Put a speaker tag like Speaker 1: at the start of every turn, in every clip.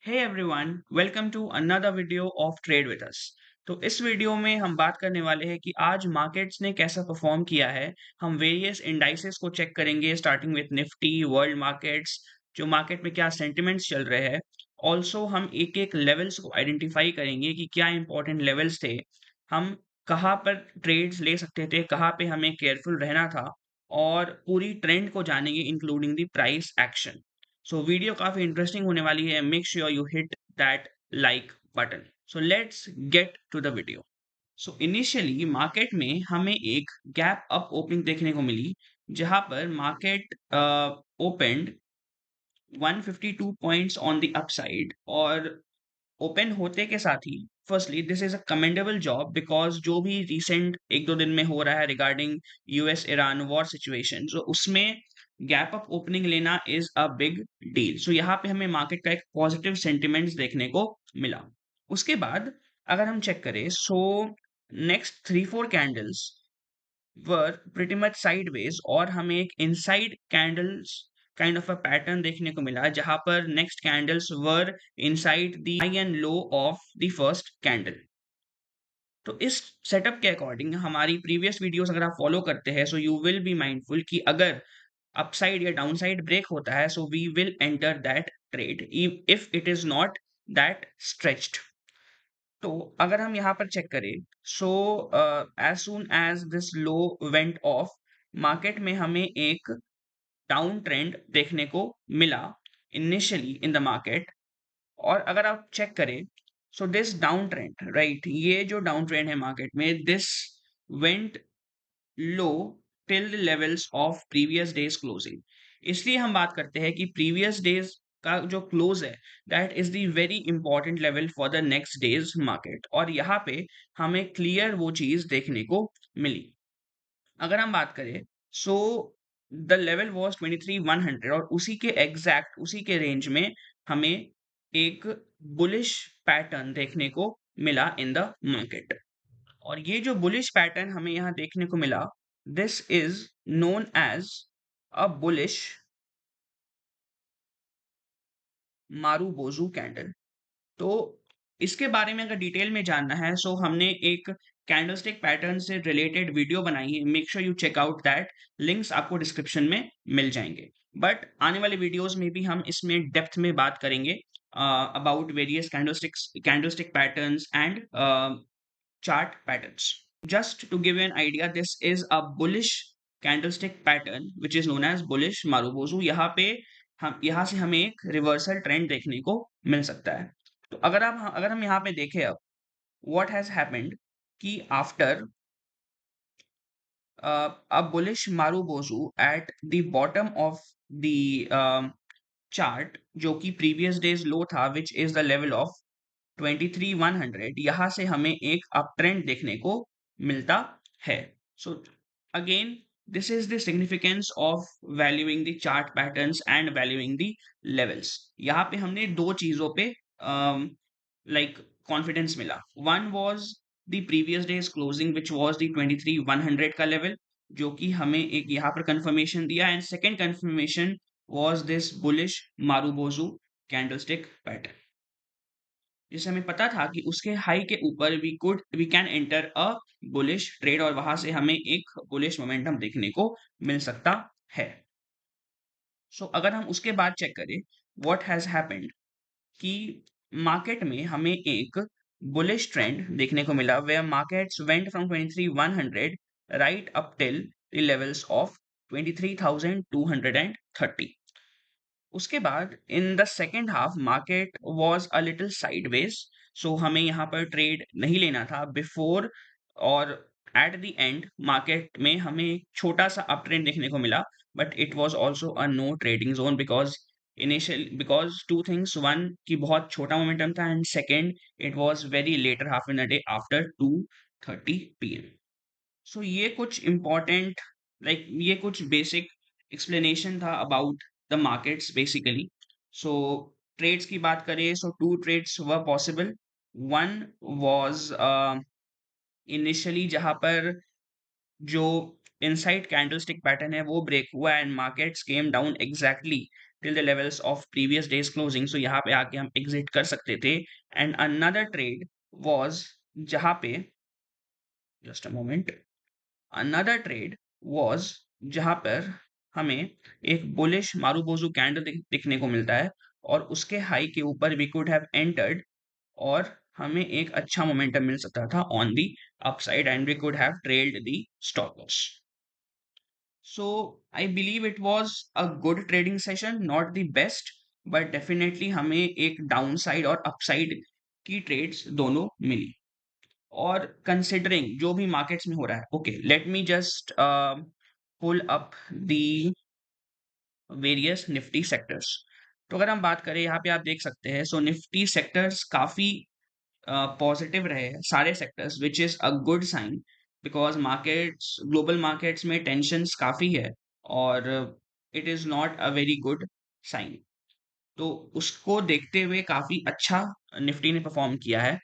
Speaker 1: Hey everyone, welcome to another video of trade with us. तो इस video में हम बात करने वाले हैं कि आज मार्केट्स ने कैसा परफॉर्म किया है। हम वेरियस इंडाइसेस को चेक करेंगे, starting with Nifty world markets, जो मार्केट में क्या सेंटिमेंट्स चल रहे हैं। ऑल्सो हम एक एक लेवल्स को आइडेंटिफाई करेंगे कि क्या इंपॉर्टेंट लेवल्स थे, हम कहाँ पर ट्रेड्स ले सकते थे, कहाँ पे हमें केयरफुल रहना था, और पूरी ट्रेंड को जानेंगे including the price action. So video काफी इंटरेस्टिंग होने वाली है। Make sure you hit that like button. So let's get to the video. So initially market में हमें एक गैप अप ओपनिंग देखने को मिली, जहां पर market opened 152 points on the upside, और ओपन होते के साथ ही firstly this is a commendable job because जो भी रिसेंट एक दो दिन में हो रहा है regarding US Iran war situation, so उसमें गैप अप ओपनिंग लेना is a big deal. So यहाँ पे हमें मार्केट का एक पॉजिटिव सेंटिमेंट्स देखने को मिला। उसके बाद अगर हम चेक करें, so next 3-4 candles were pretty much sideways, और हमें एक inside candles kind of a pattern देखने को मिला, जहां पर next candles were inside the high and low of the first candle. तो इस सेटअप के अकॉर्डिंग हमारी प्रीवियस वीडियोस अगर आप फॉलो करते हैं, so you will be mindful कि अगर अपसाइड या डाउनसाइड ब्रेक होता है, so we will enter that trade if it is not that stretched. तो अगर हम यहाँ पर चेक करें, so as soon as this low went off, market में हमें एक डाउन ट्रेंड देखने को मिला इनिशियली इन द मार्केट। और अगर आप चेक करें, so this down trend, right, ये जो डाउन ट्रेंड है मार्केट में, this went low till the levels of previous days closing. इसलिए हम बात करते हैं कि प्रीवियस डेज का जो क्लोज है, that is the very important level for the next days market, और यहाँ पे हमें क्लियर वो चीज देखने को मिली। अगर हम बात करें, सो द लेवल वाज 23,100, और उसी के एग्जैक्ट उसी के रेंज में हमें एक बुलिश पैटर्न देखने को मिला इन द मार्केट। और ये जो बुलिश पैटर्न हमें यहाँ देखने को मिला, this is known as a bullish marubozu candle. तो इसके बारे में अगर डिटेल में जानना है, सो हमने एक कैंडलस्टिक पैटर्न से रिलेटेड वीडियो बनाई है। Make sure you check out that, links आपको डिस्क्रिप्शन में मिल जाएंगे। बट आने वाले वीडियोस में भी हम इसमें डेप्थ में बात करेंगे about various candlestick patterns and chart patterns. Just to give you an idea, this is a bullish candlestick pattern which is known as bullish Marubozu। यहाँ से हमें एक रिवर्सल ट्रेंड देखने को मिल सकता है। तो अगर हम यहाँ पे देखें अब what has happened, कि after a bullish Marubozu at the bottom of the chart, जो कि प्रीवियस डेज लो था, which is the level of 23,100, यहां से हमें एक अप ट्रेंड देखने को मिलता है। So again, this is the significance of valuing the chart patterns and valuing the levels. यहाँ पे हमने दो चीजों पे लाइक कॉन्फिडेंस मिला। One was the previous days closing which was the 23,100 का लेवल, जो कि हमें एक यहाँ पर कंफर्मेशन दिया, and second confirmation was this bullish Marubozu candlestick pattern, जिससे हमें पता था कि उसके हाई के ऊपर we can enter a bullish trade, और वहां से हमें एक बुलिश मोमेंटम देखने को मिल सकता है। अगर हम उसके बाद चेक करें व्हाट हैज हैपेंड, कि मार्केट में हमें एक बुलिश ट्रेंड देखने को मिला, where markets went from 23,100 right up till the levels of 23,230। उसके बाद in the second half market was a little sideways, so हमें यहाँ पर ट्रेड नहीं लेना था बिफोर, और एट द एंड मार्केट में हमें एक छोटा सा अप ट्रेंड देखने को मिला, but it was also a no trading zone because two things, one कि बहुत छोटा मोमेंटम था, and second it was very later half in the day after 2:30 PM। So ये कुछ इम्पोर्टेंट, ये कुछ बेसिक एक्सप्लेनेशन था about the markets basically. So trades की बात करें, so two trades were possible. One was initially जहां पर जो इनसाइड कैंडलस्टिक पैटर्न है वो ब्रेक हुआ, and markets came down exactly till the levels of previous day's closing. So यहाँ पे आके हम exit कर सकते थे. And another trade was जहाँ पे just a moment. Another trade was जहाँ पर हमें एक बुलिश मारुबोजू कैंडल दिखने को मिलता है और उसके हाई के ऊपर we could have entered और हमें एक अच्छा मोमेंटम मिल सकता था on the upside and we could have trailed the stop loss. So I believe it was a good trading session, not the best, but definitely हमें एक downside और upside की trades दोनों मिली. और considering जो भी markets में हो रहा है, okay, let me just pull up the various Nifty sectors. तो अगर हम बात करें यहाँ पे आप देख सकते हैं, so Nifty sectors काफी पॉजिटिव रहे हैं सारे sectors which is a good sign because markets global markets में टेंशन्स काफी है और it is not a very good sign. तो उसको देखते हुए काफी अच्छा निफ्टी ने परफॉर्म किया है.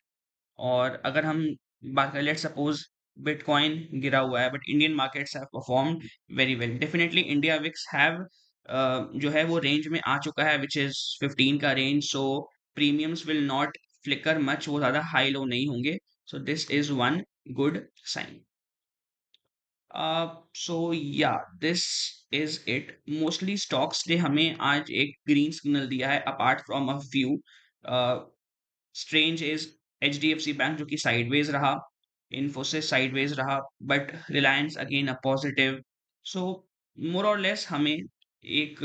Speaker 1: और अगर हम बात करें, लेट सपोज बिटकॉइन गिरा हुआ है but Indian markets have performed very well. Definitely India VIX have जो है वो रेंज में आ चुका है विच इज 15 का range. So premiums will not flicker much, वो ज्यादा हाई लो नहीं होंगे. So this is one good sign. So yeah this is it. Mostly stocks ने हमें आज एक ग्रीन सिग्नल दिया है apart from a few. Strange is HDFC bank जो कि साइडवेज रहा, इन्फोसिस साइडवेज रहा, but Reliance again a positive. So more और लेस हमें एक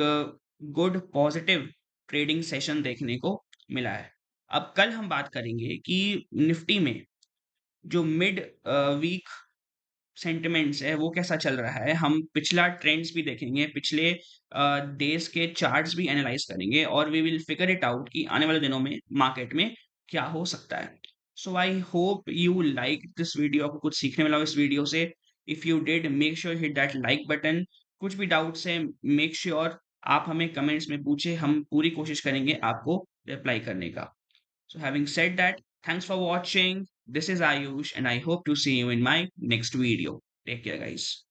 Speaker 1: गुड पॉजिटिव ट्रेडिंग सेशन देखने को मिला है. अब कल हम बात करेंगे कि निफ्टी में जो मिड वीक सेंटिमेंट्स है वो कैसा चल रहा है. हम पिछला ट्रेंड्स भी देखेंगे, पिछले डेज के चार्ट्स भी एनालाइज करेंगे और we will figure it out कि आने वाले दिनों में मार्केट में क्या हो सकता है. So I hope you like this video, आपको कुछ सीखने मिला हो इस वीडियो से. If you did, make sure hit that like button. कुछ भी डाउट्स है, मेक श्योर आप हमें कमेंट्स में पूछे, हम पूरी कोशिश करेंगे आपको रिप्लाई करने का. So having said that, thanks for watching. This is Ayush and I hope to see you in my next video. Take care, guys.